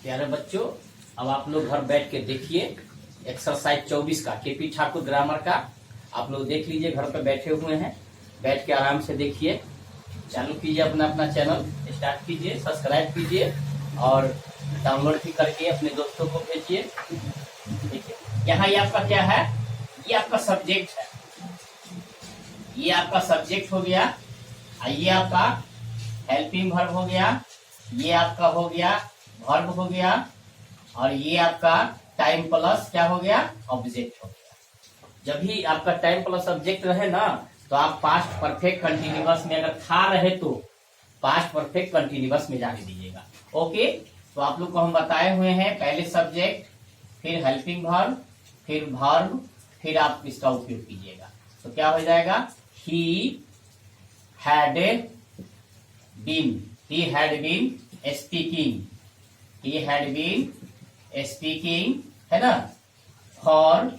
प्यारे बच्चों, अब आप लोग घर बैठ के देखिए एक्सरसाइज 24 का केपी ठाकुर ग्रामर का। आप लोग देख लीजिए, घर पे बैठे हुए हैं, बैठ के आराम से देखिए। चालू कीजिए अपना अपना चैनल, स्टार्ट कीजिए, सब्सक्राइब कीजिए और डाउनलोड भी करके अपने दोस्तों को भेजिए। देखिए यहाँ ये आपका क्या है, ये आपका सब्जेक्ट है, ये आपका सब्जेक्ट हो गया, ये आपका हेल्पिंग वर्ब हो गया, ये आपका हो गया वर्ब हो गया, और ये आपका टाइम प्लस क्या हो गया, ऑब्जेक्ट हो गया। जब भी आपका टाइम प्लस ऑब्जेक्ट रहे ना, तो आप पास्ट परफेक्ट कंटिन्यूअस में, अगर था रहे तो पास्ट परफेक्ट कंटिन्यूअस में जाने दीजिएगा। ओके, तो आप लोग को हम बताए हुए हैं, पहले सब्जेक्ट, फिर हेल्पिंग वर्ब, फिर वर्ब, फिर आप इसका उपयोग कीजिएगा। तो क्या हो जाएगा, he had been speaking, he had been speaking, है ना, for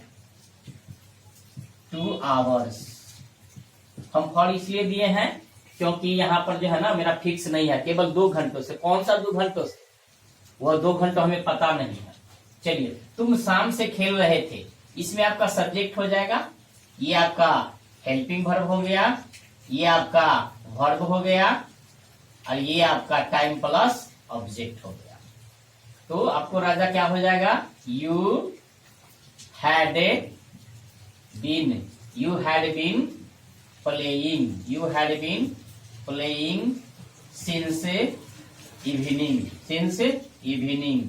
2 hours। हम फॉर इसलिए दिए हैं क्योंकि यहाँ पर जो है ना मेरा फिक्स नहीं है, केवल 2 घंटों से। कौन सा 2 घंटों से, वो 2 घंटों हमें पता नहीं है। चलिए, तुम शाम से खेल रहे थे, इसमें आपका सब्जेक्ट हो जाएगा, ये आपका हेल्पिंग वर्ब हो गया, ये आपका वर्ब हो गया, और ये आपका टाइम प्लस ऑब्जेक्ट हो गया। तो आपको राजा क्या हो जाएगा, you had been playing since evening.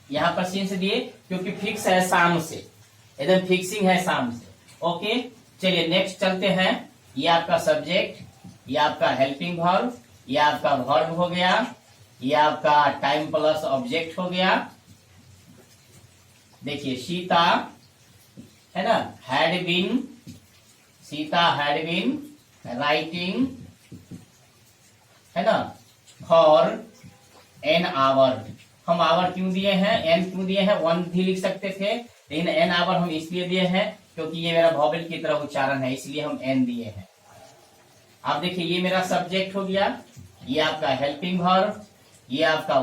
यहां पर सिंस दिए क्योंकि फिक्स है, शाम से, एकदम फिक्सिंग है शाम से। ओके, चलिए नेक्स्ट चलते हैं। ये आपका सब्जेक्ट, ये आपका हेल्पिंग वर्ब, ये आपका वर्ब हो गया, ये आपका टाइम प्लस ऑब्जेक्ट हो गया। देखिए सीता है ना, सीता हैड बीन राइटिंग, है ना, फॉर एन आवर। हम आवर क्यों दिए हैं, एन क्यों दिए हैं, 1 भी लिख सकते थे, लेकिन एन आवर हम इसलिए दिए हैं क्योंकि ये मेरा वॉवेल की तरह उच्चारण है, इसलिए हम एन दिए हैं। आप देखिए, ये मेरा सब्जेक्ट हो गया, ये आपका हेल्पिंग वर्ब, ये आपका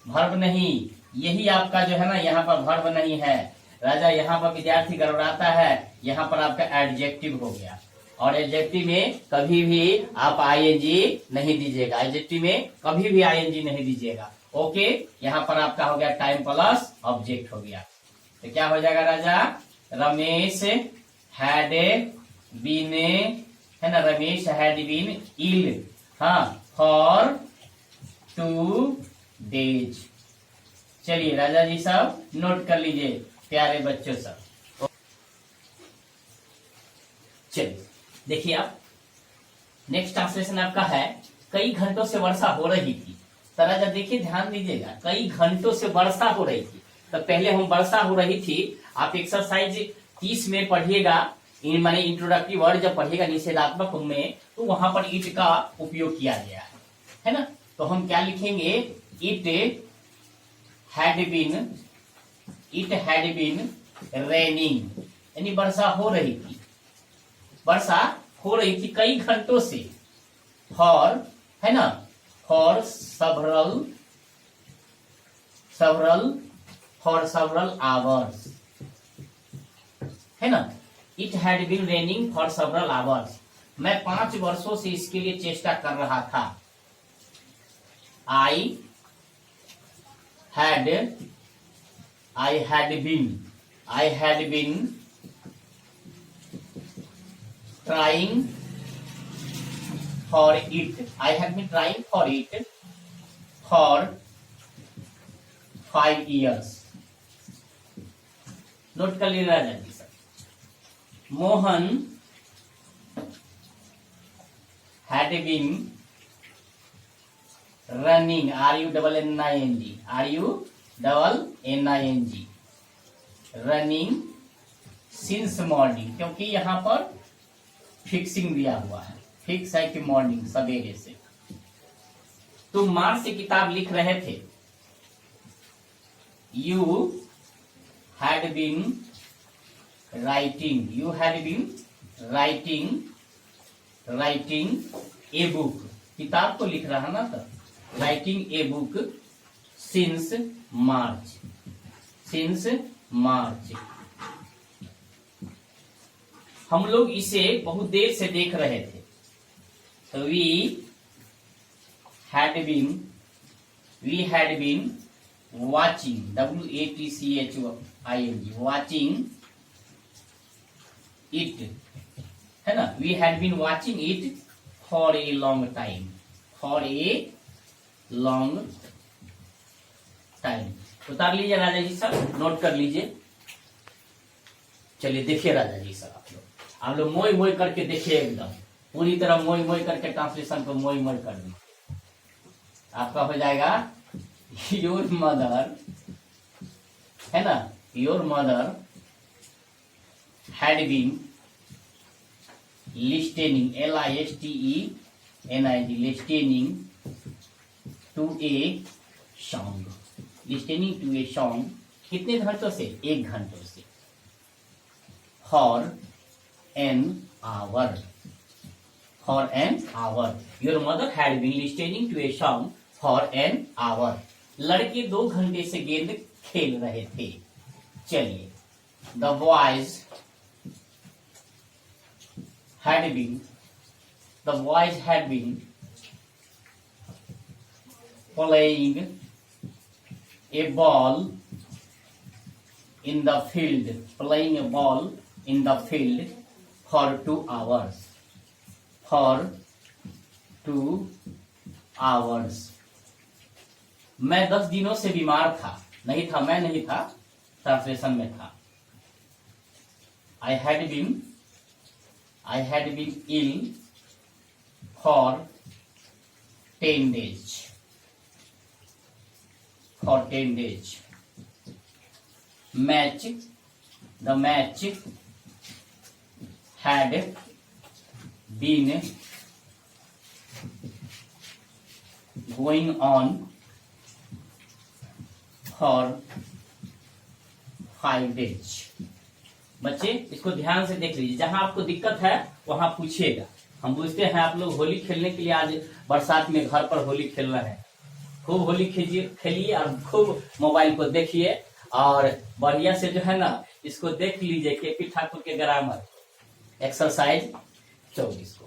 वर्ब नहीं, यही आपका जो है ना, यहाँ पर वर्ब नहीं है राजा, यहाँ पर विद्यार्थी गड़बड़ाता है, यहाँ पर आपका एडजेक्टिव हो गया। और एडजेक्टिव में कभी भी आप आईएनजी नहीं दीजिएगा, एडजेक्टिव में कभी भी आईएनजी नहीं दीजिएगा। ओके, यहाँ पर आपका हो गया टाइम प्लस ऑब्जेक्ट हो गया। तो क्या हो जाएगा राजा, रमेश हैड बीन, है ना, रमेश हैड बीन इल, हाँ, फॉर 2 days। चलिए राजा जी सब नोट कर लीजिए, प्यारे बच्चों सब। चलिए देखिए, आप नेक्स्ट ट्रांसलेशन आपका है, कई घंटों से वर्षा हो रही थी। तो राजा देखिए, ध्यान दीजिएगा, कई घंटों से वर्षा हो रही थी। तो पहले हम वर्षा हो रही थी, आप एक्सरसाइज 30 में पढ़िएगा, माने इंट्रोडक्टिव वर्ड जब पढ़िएगा निषेधात्मक में, तो वहां पर इट का उपयोग किया गया है ना। तो हम क्या लिखेंगे, इट हैड बीन रेनिंग, यानी वर्षा हो रही थी, वर्षा हो रही थी कई घंटों से, फॉर, है ना, फॉर several आवर्स, है ना, it had been raining for several hours. मैं 5 वर्षों से इसके लिए चेष्टा कर रहा था। I had been trying for it, I had been trying for it for 5 years। Note कर लीजिए Raja ji sir. Mohan had been running, running since morning, क्योंकि यहाँ पर फिक्सिंग दिया हुआ है, फिक्स है कि मॉर्निंग, सवेरे से। तुम मार्च से किताब लिख रहे थे, you had been writing a book, किताब को लिख रहा ना, तो writing a book since March, since March. हम लोग इसे बहुत देर से देख रहे थे, तो we had been watching, WATCHING, watching it, है ना। we had been watching it for a long time, for a long time। उतार लीजिए राजा जी सब, नोट कर लीजिए। चलिए देखिए राजा जी सब, आप लोग मोई मोई करके देखिए, एकदम पूरी तरह मोई मोई करके ट्रांसलेशन को मोई मोई कर दीजिए। आपका हो जाएगा योर मदर, है ना, your mother had been listening, LISTENING, listening to a song, listening to a song. कितने घंटों से? 1 घंटों से। For an hour, for an hour, your mother had been listening to a song for an hour. लड़के 2 घंटे से गेंद खेल रहे थे। चलिए, the boys had been, the boys had been playing a ball in the field, playing a ball in the field for 2 hours, for 2 hours। मैं 10 दिनों से बीमार था, नहीं था, मैं नहीं था, ट्रांसलेशन में था। I had been ill for 10 days, for 10 days। Match, the match had been going on for 5 days। बच्चे इसको ध्यान से देख लीजिए, जहां आपको दिक्कत है वहां पूछिएगा। हम पूछते हैं आप लोग होली खेलने के लिए आज बरसात में घर पर होली खेल रहे हैं, खूब होली खेलिए और खूब मोबाइल को देखिए, और बढ़िया से जो है ना इसको देख लीजिए, KP ठाकुर के ग्रामर एक्सरसाइज 24।